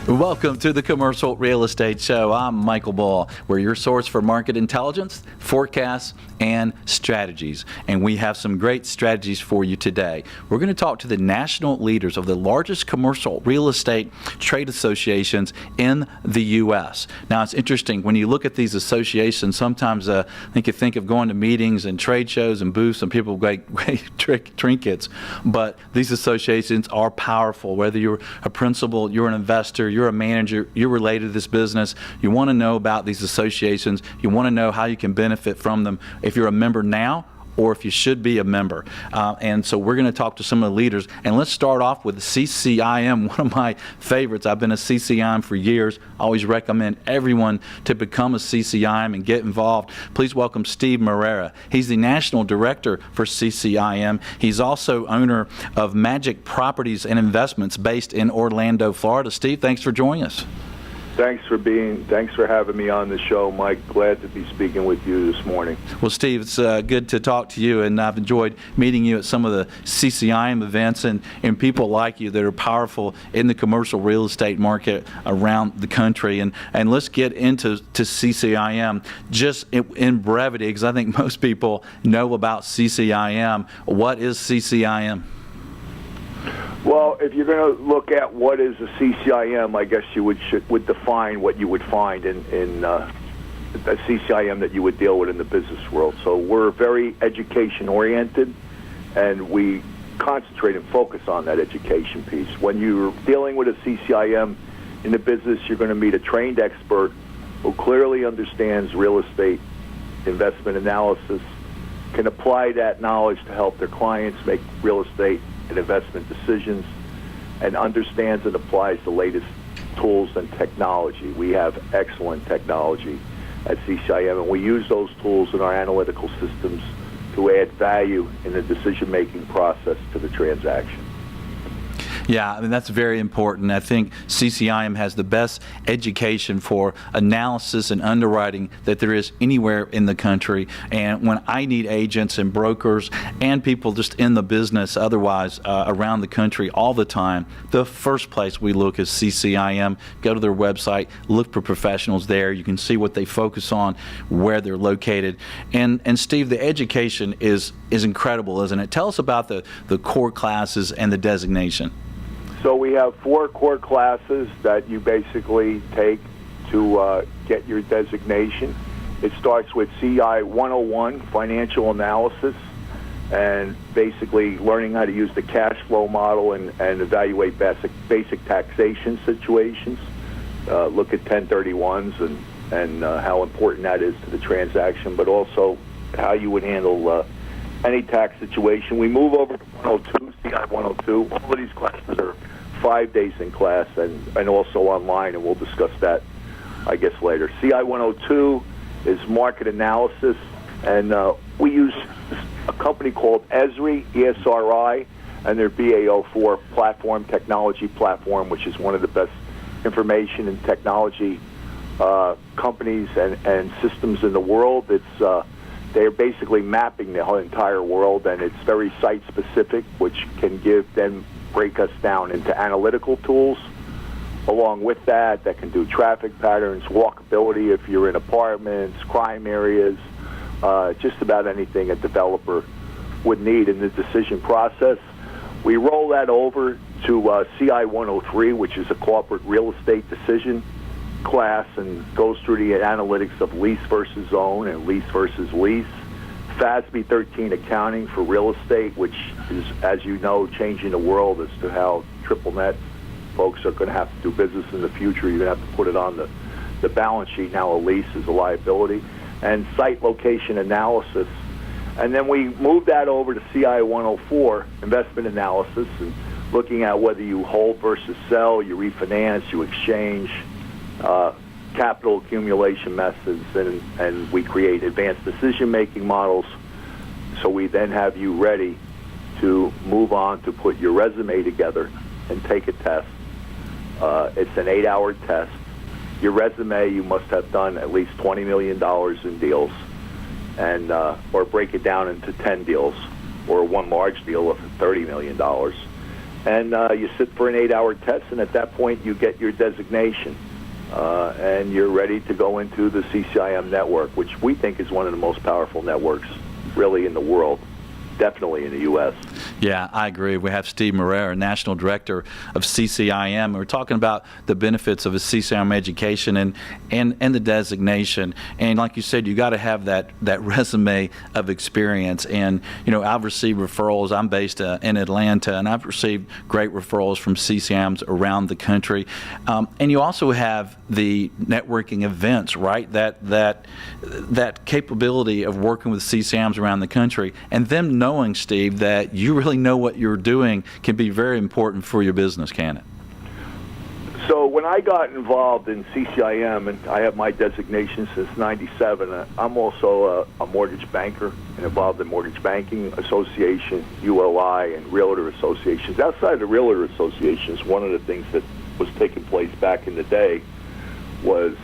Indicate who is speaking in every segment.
Speaker 1: Welcome to the Commercial Real Estate Show. I'm Michael Ball. We're your source for market intelligence, forecasts, and strategies. And we have some great strategies for you today. We're going to talk to the national leaders of the largest commercial real estate trade associations in the U.S. Now, it's interesting. When you look at these associations, sometimes I think you think of going to meetings and trade shows and booths and people get great trinkets. But these associations are powerful. Whether you're a principal, you're an investor, you're a manager, you're related to this business, you want to know about these associations, you want to know how you can benefit from them if you're a member now or if you should be a member. And so we're going to talk to some of the leaders. And let's start off with the CCIM, one of my favorites. I've been a CCIM for years. I always recommend everyone to become a CCIM and get involved. Please welcome Steve Moreira. He's the National Director for CCIM. He's also owner of Magic Properties and Investments based in Orlando, Florida. Steve, thanks for joining us.
Speaker 2: Thanks for having me on the show, Mike. Glad to be speaking with you this morning.
Speaker 1: Well, Steve, it's good to talk to you, and I've enjoyed meeting you at some of the CCIM events and people like you that are powerful in the commercial real estate market around the country. And let's get into CCIM just in brevity, because I think most people know about CCIM. What is CCIM?
Speaker 2: Well, if you're going to look at what is a CCIM, I guess you would define what you would find in a CCIM that you would deal with in the business world. So we're very education-oriented, and we concentrate and focus on that education piece. When you're dealing with a CCIM in the business, you're going to meet a trained expert who clearly understands real estate investment analysis, can apply that knowledge to help their clients make real estate and investment decisions, and understands and applies the latest tools and technology. We have excellent technology at CCIM, and we use those tools in our analytical systems to add value in the decision-making process to the transaction.
Speaker 1: Yeah, I mean, that's very important. I think CCIM has the best education for analysis and underwriting that there is anywhere in the country. And when I need agents and brokers and people just in the business otherwise around the country all the time, the first place we look is CCIM. Go to their website, look for professionals there. You can see what they focus on, where they're located. And Steve, the education is incredible, isn't it? Tell us about the core classes and the designation.
Speaker 2: So we have 4 core classes that you basically take to get your designation. It starts with CI 101, financial analysis, and basically learning how to use the cash flow model and evaluate basic taxation situations. Look at 1031s and how important that is to the transaction, but also how you would handle any tax situation. We move over to 102, CI 102. All of these classes are 5 days in class and also online, and we'll discuss that, I guess, later. CI 102 is market analysis, and we use a company called ESRI, ESRI, and their BA04 platform, technology platform, which is one of the best information and technology companies and systems in the world. They're basically mapping the whole entire world, and it's very site-specific, which can break us down into analytical tools. Along with that can do traffic patterns, walkability if you're in apartments, crime areas, just about anything a developer would need in the decision process. We roll that over to CI 103, which is a corporate real estate decision class, and goes through the analytics of lease versus own and lease versus lease. FASB 13 accounting for real estate, which is, as you know, changing the world as to how triple net folks are going to have to do business in the future. You're going to have to put it on the balance sheet. Now a lease is a liability. And site location analysis. And then we move that over to CI 104, investment analysis, and looking at whether you hold versus sell, you refinance, you exchange, capital accumulation methods, and we create advanced decision-making models. So we then have you ready to move on to put your resume together and take a test. It's an 8-hour test, your resume, you must have done at least $20 million in deals, and or break it down into 10 deals, or one large deal of $30 million. And you sit for an 8-hour test, and at that point you get your designation. And you're ready to go into the CCIM network, which we think is one of the most powerful networks really in the world, definitely in the U.S.
Speaker 1: Yeah, I agree. We have Steve Moreira, National Director of CCIM. We're talking about the benefits of a CCIM education and the designation. And like you said, you got to have that resume of experience. And, I've received referrals. I'm based in Atlanta, and I've received great referrals from CCIMs around the country. And you also have the networking events, right? That capability of working with CCIMs around the country, and them knowing, Steve, that you really know what you're doing can be very important for your business, can it?
Speaker 2: So when I got involved in CCIM, and I have my designation since '97, I'm also a mortgage banker and involved in Mortgage Banking Association, ULI, and Realtor Associations. Outside of the Realtor Associations, one of the things that was taking place back in the day was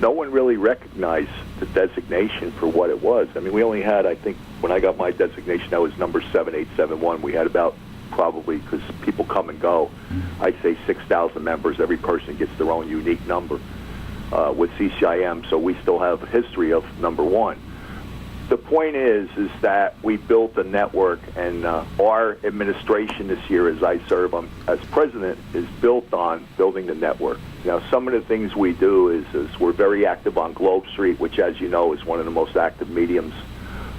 Speaker 2: no one really recognized the designation for what it was. I mean, we only had, I think, when I got my designation, that was number 7871. We had about, probably, because people come and go, I'd say 6,000 members. Every person gets their own unique number with CCIM, so we still have a history of number one. The point is that we built a network, and our administration this year, as I serve as president, is built on building the network. Now, some of the things we do is we're very active on Globe Street, which, as you know, is one of the most active mediums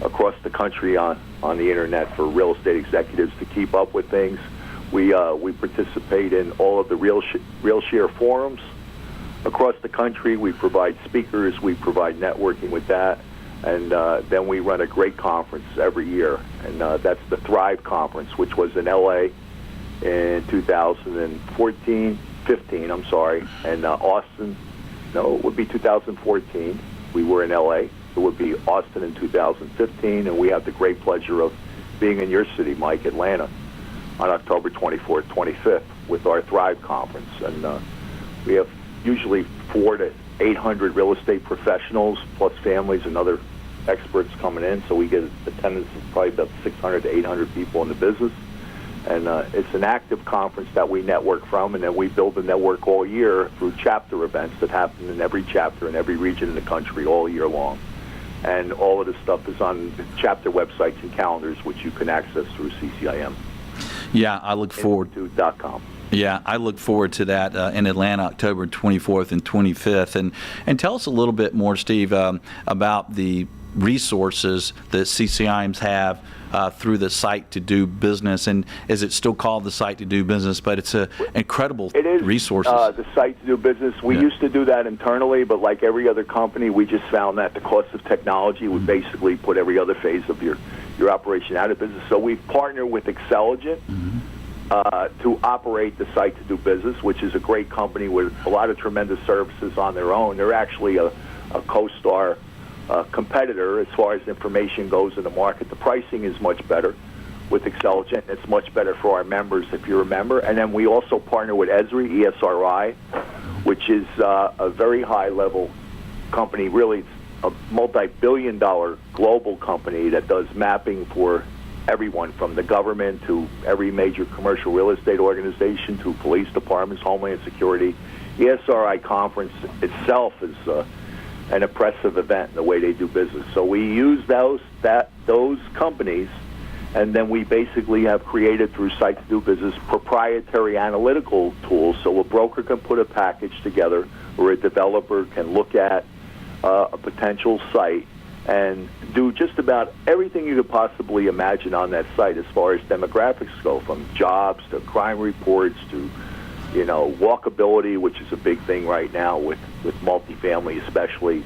Speaker 2: across the country on the internet for real estate executives to keep up with things. We participate in all of the RealShare forums across the country. We provide speakers. We provide networking with that. And then we run a great conference every year, and that's the Thrive Conference, which was in L.A. in 15, I'm sorry, and Austin, no, it would be 2014. We were in L.A. It would be Austin in 2015, and we have the great pleasure of being in your city, Mike, Atlanta, on October 24th, 25th, with our Thrive Conference. And we have usually 400 to 800 real estate professionals, plus families and other experts coming in, so we get attendance of probably about 600 to 800 people in the business. And it's an active conference that we network from, and then we build a network all year through chapter events that happen in every chapter in every region in the country all year long. And all of this stuff is on the chapter websites and calendars, which you can access through CCIM.
Speaker 1: Yeah, I look forward
Speaker 2: to .com.
Speaker 1: Yeah, I look forward to that in Atlanta, October 24th and 25th. And tell us a little bit more, Steve, about the resources that CCIMs have through the Site to Do Business. And is it still called the Site to Do Business? But it's an incredible resources.
Speaker 2: The Site to Do Business. We used to do that internally, but like every other company, we just found that the cost of technology would basically put every other phase of your operation out of business. So we've partnered with Xceligent to operate the Site to Do Business, which is a great company with a lot of tremendous services on their own. They're actually a CoStar competitor as far as information goes in the market. The pricing is much better with Xceligent. It's much better for our members, if you remember. And then we also partner with ESRI, ESRI, which is a very high-level company, really a multi-billion-dollar global company that does mapping for everyone from the government to every major commercial real estate organization to police departments, Homeland Security. The ESRI conference itself is an impressive event in the way they do business. So we use those companies, and then we basically have created through Site to Do Business proprietary analytical tools, so a broker can put a package together or a developer can look at a potential site and do just about everything you could possibly imagine on that site as far as demographics go, from jobs to crime reports to walkability, which is a big thing right now with multifamily, especially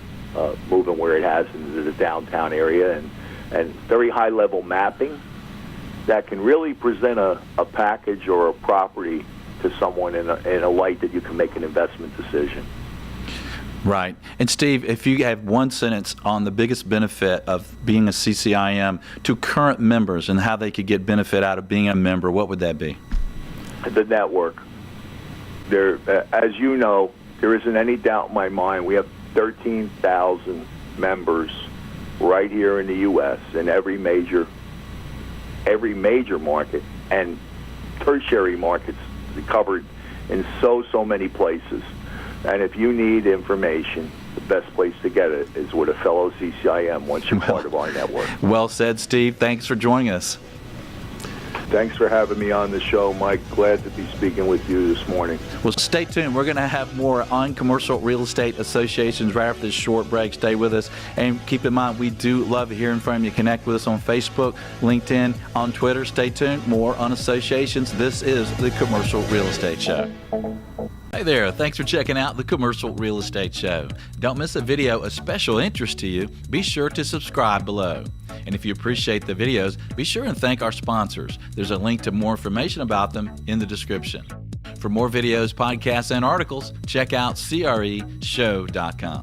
Speaker 2: moving where it has into the downtown area, and very high-level mapping that can really present a package or a property to someone in a light that you can make an investment decision.
Speaker 1: Right. And Steve, if you have one sentence on the biggest benefit of being a CCIM to current members and how they could get benefit out of being a member, what would that be?
Speaker 2: The network. There, as you know, there isn't any doubt in my mind. We have 13,000 members right here in the U.S. in every major market, and tertiary markets covered in so many places. And if you need information, the best place to get it is with a fellow CCIM once you're part of our network.
Speaker 1: Well said, Steve. Thanks for joining us.
Speaker 2: Thanks for having me on the show, Mike. Glad to be speaking with you this morning.
Speaker 1: Well, stay tuned. We're going to have more on commercial real estate associations right after this short break. Stay with us. And keep in mind, we do love hearing from you. Connect with us on Facebook, LinkedIn, on Twitter. Stay tuned. More on associations. This is the Commercial Real Estate Show. Hey there, thanks for checking out the Commercial Real Estate Show. Don't miss a video of special interest to you. Be sure to subscribe below. And if you appreciate the videos, be sure and thank our sponsors. There's a link to more information about them in the description. For more videos, podcasts, and articles, check out CREshow.com.